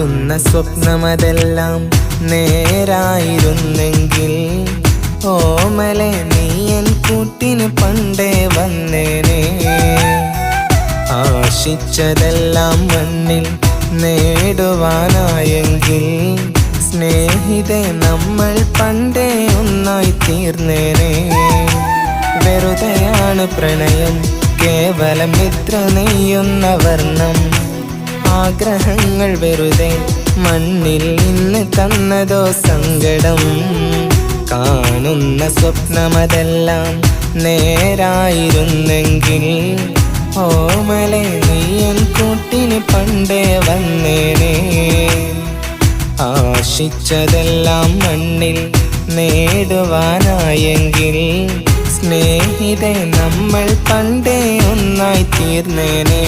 കാണുന്ന സ്വപ്നമതെല്ലാം നേരായിരുന്നെങ്കിൽ ഓമലെ നീയൻ കൂട്ടിന് പണ്ടേ വന്നേനെ. ആശിച്ചതെല്ലാം മണ്ണിൽ നേടുവാനായെങ്കിൽ സ്നേഹിതേ നമ്മൾ പണ്ടേ ഒന്നായി തീർന്നേനെ. വെറുതെയാണ് പ്രണയം, കേവലം ഇത്ര നെയ്യുന്ന വർണ്ണം. ആഗ്രഹങ്ങൾ വെറുതെ മണ്ണിൽ ഇന്ന് തന്നതോ സങ്കടം. കാണുന്ന സ്വപ്നമതെല്ലാം നേരായിരുന്നെങ്കിൽ ഓമലെ നീയൻ കൂട്ടിന് പണ്ടേ വന്നേനെ. ആശിച്ചതെല്ലാം മണ്ണിൽ നേടുവാനായെങ്കിൽ സ്നേഹിതേ നമ്മൾ പണ്ടേ ഒന്നായി തീർന്നേനെ.